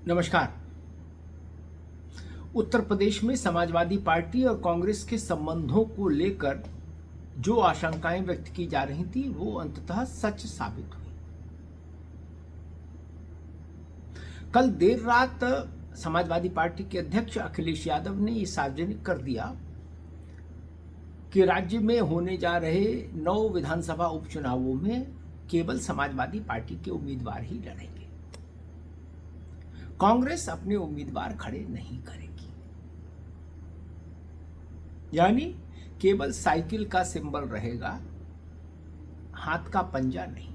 नमस्कार। उत्तर प्रदेश में समाजवादी पार्टी और कांग्रेस के संबंधों को लेकर जो आशंकाएं व्यक्त की जा रही थी वो अंततः सच साबित हुई। कल देर रात समाजवादी पार्टी के अध्यक्ष अखिलेश यादव ने ये सार्वजनिक कर दिया कि राज्य में होने जा रहे 9 विधानसभा उपचुनावों में केवल समाजवादी पार्टी के उम्मीदवार ही लड़ेंगे। कांग्रेस अपने उम्मीदवार खड़े नहीं करेगी, यानी केवल साइकिल का सिंबल रहेगा, हाथ का पंजा नहीं।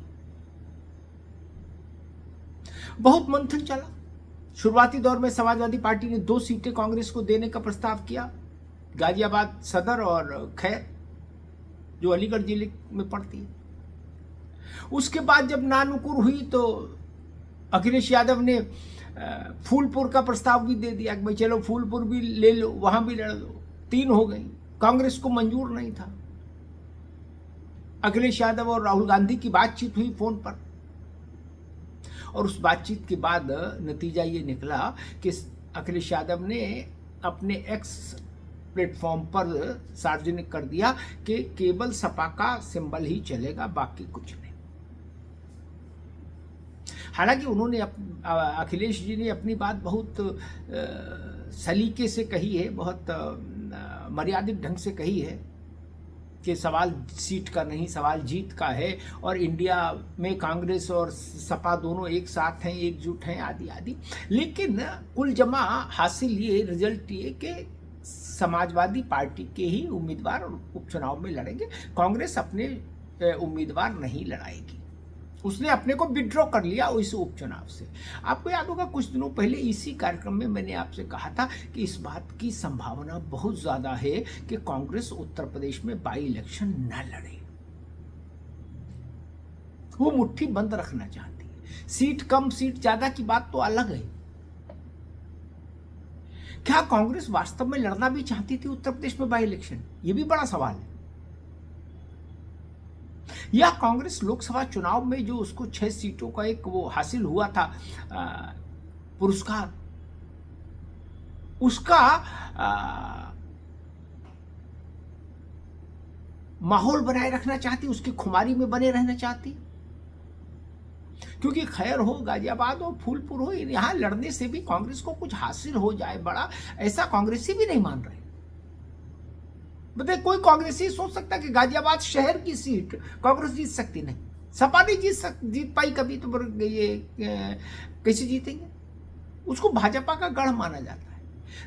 बहुत मंथन चला। शुरुआती दौर में समाजवादी पार्टी ने 2 सीटें कांग्रेस को देने का प्रस्ताव किया, गाजियाबाद सदर और खैर जो अलीगढ़ जिले में पड़ती है। उसके बाद जब नानुकुर हुई तो अखिलेश यादव ने फूलपुर का प्रस्ताव भी दे दिया कि भाई चलो फूलपुर भी ले लो, वहां भी लड़ लो। 3 हो गई। कांग्रेस को मंजूर नहीं था। अखिलेश यादव और राहुल गांधी की बातचीत हुई फोन पर और उस बातचीत के बाद नतीजा ये निकला कि अखिलेश यादव ने अपने एक्स प्लेटफॉर्म पर सार्वजनिक कर दिया कि केवल सपा का सिंबल ही चलेगा, बाकी कुछ नहीं। हालांकि उन्होंने अखिलेश जी ने अपनी बात बहुत सलीके से कही है, बहुत मर्यादित ढंग से कही है कि सवाल सीट का नहीं, सवाल जीत का है और इंडिया में कांग्रेस और सपा दोनों एक साथ हैं, एकजुट हैं, आदि आदि। लेकिन कुल जमा हासिल ये रिजल्ट ये कि समाजवादी पार्टी के ही उम्मीदवार उपचुनाव में लड़ेंगे, कांग्रेस अपने उम्मीदवार नहीं लड़ाएगी। उसने अपने को विड्रॉ कर लिया इस उपचुनाव से। आपको याद होगा कुछ दिनों पहले इसी कार्यक्रम में मैंने आपसे कहा था कि इस बात की संभावना बहुत ज्यादा है कि कांग्रेस उत्तर प्रदेश में बाई इलेक्शन न लड़े। वो मुट्ठी बंद रखना चाहती है। सीट कम सीट ज्यादा की बात तो अलग है। क्या कांग्रेस वास्तव में लड़ना भी चाहती थी उत्तर प्रदेश में बाई इलेक्शन? ये भी बड़ा सवाल है। या कांग्रेस लोकसभा चुनाव में जो उसको 6 सीटों का एक वो हासिल हुआ था पुरस्कार, उसका माहौल बनाए रखना चाहती, उसकी खुमारी में बने रहना चाहती। क्योंकि खैर हो, गाजियाबाद हो, फूलपुर हो, यहां लड़ने से भी कांग्रेस को कुछ हासिल हो जाए बड़ा, ऐसा कांग्रेसी भी नहीं मान रहे। बताइए, कोई कांग्रेसी सोच सकता है कि गाजियाबाद शहर की सीट कांग्रेस जीत सकती? नहीं, सपा नहीं जीत पाई कभी, तो ये कैसे जीतेंगे? उसको भाजपा का गढ़ माना जाता है।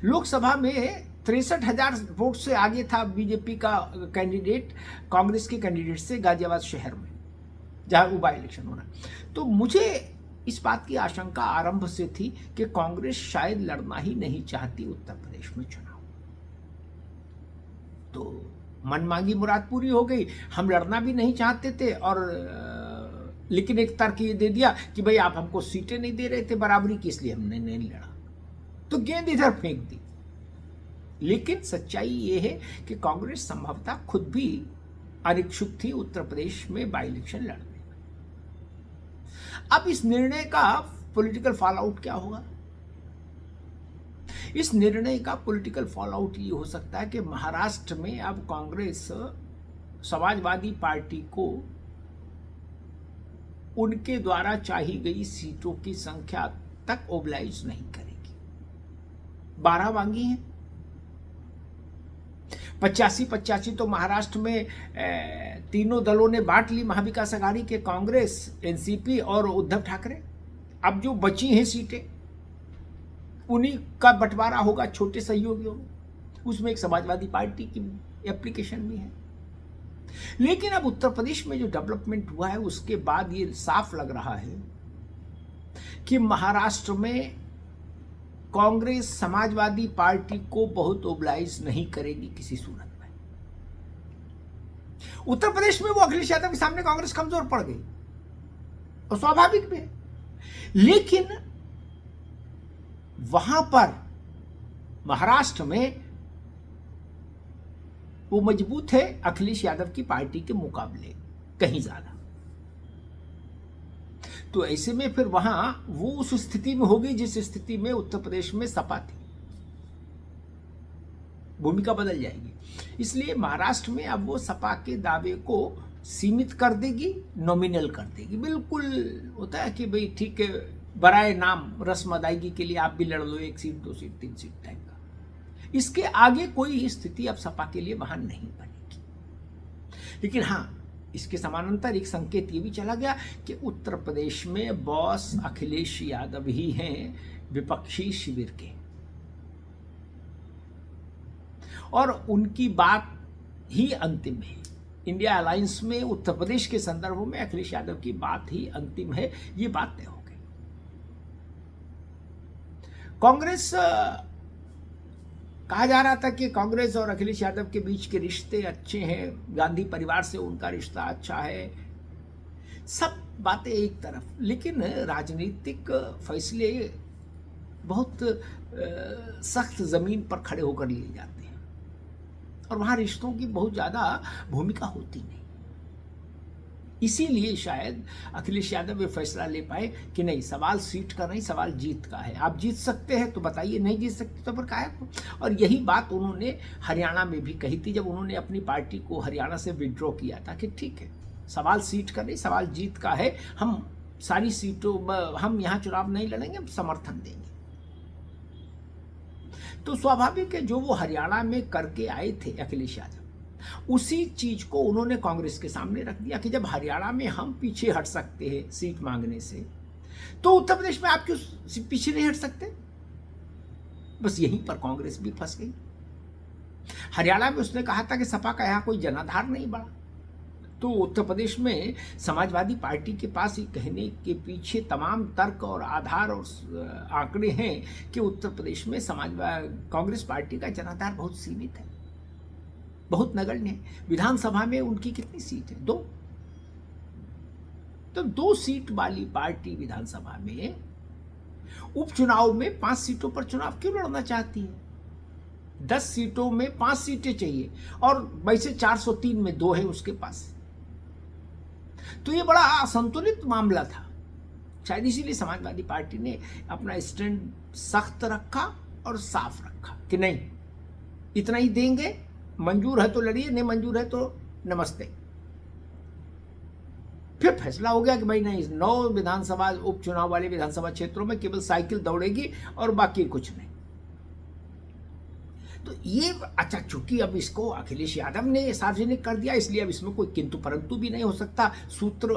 लोकसभा में 63,000 वोट से आगे था बीजेपी का कैंडिडेट कांग्रेस के कैंडिडेट से गाजियाबाद शहर में, जहां वो बाई इलेक्शन होना। तो मुझे इस बात की आशंका आरंभ से थी कि कांग्रेस शायद लड़ना ही नहीं चाहती उत्तर प्रदेश में चुनाव। तो मनमांगी मुराद पूरी हो गई। हम लड़ना भी नहीं चाहते थे और लेकिन एक तर्क ये दे दिया कि भाई आप हमको सीटें नहीं दे रहे थे बराबरी की, इसलिए हमने नहीं लड़ा। तो गेंद इधर फेंक दी। लेकिन सच्चाई ये है कि कांग्रेस संभवतः खुद भी अनिच्छुक थी उत्तर प्रदेश में बाई इलेक्शन लड़ने में। अब इस निर्णय का पॉलिटिकल फॉल आउट क्या होगा? इस निर्णय का पॉलिटिकल फॉल आउट ये हो सकता है कि महाराष्ट्र में अब कांग्रेस समाजवादी पार्टी को उनके द्वारा चाही गई सीटों की संख्या तक ओबलाइज नहीं करेगी। 12 मांगी हैं, 85-85 तो महाराष्ट्र में तीनों दलों ने बांट ली, महाविकास अघाड़ी के कांग्रेस, एनसीपी और उद्धव ठाकरे। अब जो बची हैं सीटें उन्हीं का बंटवारा होगा छोटे सहयोगियों में। उसमें एक समाजवादी पार्टी की एप्लीकेशन भी है। लेकिन अब उत्तर प्रदेश में जो डेवलपमेंट हुआ है उसके बाद ये साफ लग रहा है कि महाराष्ट्र में कांग्रेस समाजवादी पार्टी को बहुत ओबलाइज नहीं करेगी किसी सूरत में। उत्तर प्रदेश में वो अखिलेश यादव के सामने कांग्रेस कमजोर पड़ गई और स्वाभाविक भी है। लेकिन वहां पर महाराष्ट्र में वो मजबूत है अखिलेश यादव की पार्टी के मुकाबले कहीं ज्यादा। तो ऐसे में फिर वहां वो उस स्थिति में होगी जिस स्थिति में उत्तर प्रदेश में सपा थी, भूमिका बदल जाएगी। इसलिए महाराष्ट्र में अब वो सपा के दावे को सीमित कर देगी, नॉमिनल कर देगी। बिल्कुल होता है कि भाई ठीक है, बराए नाम रस्म अदायगी के लिए आप भी लड़ लो, 1 सीट 2 सीट 3 सीट टाइप का। इसके आगे कोई स्थिति अब सपा के लिए वहां नहीं बनेगी। लेकिन हाँ, इसके समानांतर एक संकेत ये भी चला गया कि उत्तर प्रदेश में बॉस अखिलेश यादव ही हैं विपक्षी शिविर के, और उनकी बात ही अंतिम है। इंडिया अलायंस में उत्तर प्रदेश के संदर्भ में अखिलेश यादव की बात ही अंतिम है, ये बात तय हो गई। कांग्रेस, कहा जा रहा था कि कांग्रेस और अखिलेश यादव के बीच के रिश्ते अच्छे हैं, गांधी परिवार से उनका रिश्ता अच्छा है, सब बातें एक तरफ, लेकिन राजनीतिक फैसले बहुत सख्त जमीन पर खड़े होकर लिए जाते हैं और वहां रिश्तों की बहुत ज्यादा भूमिका होती नहीं। इसीलिए शायद अखिलेश यादव ये फैसला ले पाए कि नहीं, सवाल सीट का नहीं, सवाल जीत का है। आप जीत सकते हैं तो बताइए, नहीं जीत सकते तो फिर काहे को। और यही बात उन्होंने हरियाणा में भी कही थी, जब उन्होंने अपनी पार्टी को हरियाणा से विड्रॉ किया था कि ठीक है, सवाल सीट का नहीं, सवाल जीत का है, हम सारी सीटों, हम यहाँ चुनाव नहीं लड़ेंगे, हम समर्थन देंगे। तो स्वाभाविक है, जो वो हरियाणा में करके आए थे अखिलेश यादव, उसी चीज को उन्होंने कांग्रेस के सामने रख दिया कि जब हरियाणा में हम पीछे हट सकते हैं सीट मांगने से, तो उत्तर प्रदेश में आप क्यों पीछे नहीं हट सकते। बस यहीं पर कांग्रेस भी फंस गई। हरियाणा में उसने कहा था कि सपा का यहां कोई जनाधार नहीं बढ़ा, तो उत्तर प्रदेश में समाजवादी पार्टी के पास ये कहने के पीछे तमाम तर्क और आधार और आंकड़े हैं कि उत्तर प्रदेश में कांग्रेस पार्टी का जनाधार बहुत सीमित है, बहुत नगण्य है। विधानसभा में उनकी कितनी सीट है? 2। तो 2 सीट वाली पार्टी विधानसभा में उपचुनाव में 5 सीटों पर चुनाव क्यों लड़ना चाहती है? 10 सीटों में 5 सीटें चाहिए और वैसे 403 में 2 है उसके पास। तो ये बड़ा असंतुलित मामला था। शायद इसीलिए समाजवादी पार्टी ने अपना स्टैंड सख्त रखा और साफ रखा कि नहीं, इतना ही देंगे, मंजूर है तो लड़िए, नहीं मंजूर है तो नमस्ते। फिर फैसला हो गया कि भाई नहीं, 9 विधानसभा उपचुनाव वाले विधानसभा क्षेत्रों में केवल साइकिल दौड़ेगी और बाकी कुछ नहीं। तो ये अच्छा, चूंकि अब इसको अखिलेश यादव ने सार्वजनिक कर दिया, इसलिए अब इसमें कोई किंतु परंतु भी नहीं हो सकता, सूत्र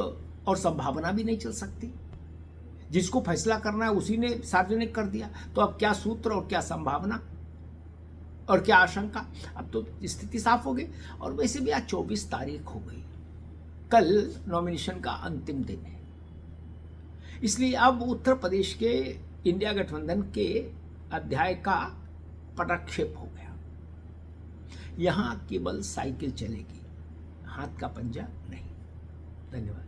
और संभावना भी नहीं चल सकती। जिसको फैसला करना है उसी ने सार्वजनिक कर दिया, तो अब क्या सूत्र और क्या संभावना और क्या आशंका। अब तो स्थिति साफ हो गई। और वैसे भी आज 24 तारीख हो गई, कल नॉमिनेशन का अंतिम दिन है। इसलिए अब उत्तर प्रदेश के इंडिया गठबंधन के अध्याय का पटाक्षेप हो गया। यहां केवल साइकिल चलेगी, हाथ का पंजा नहीं। धन्यवाद।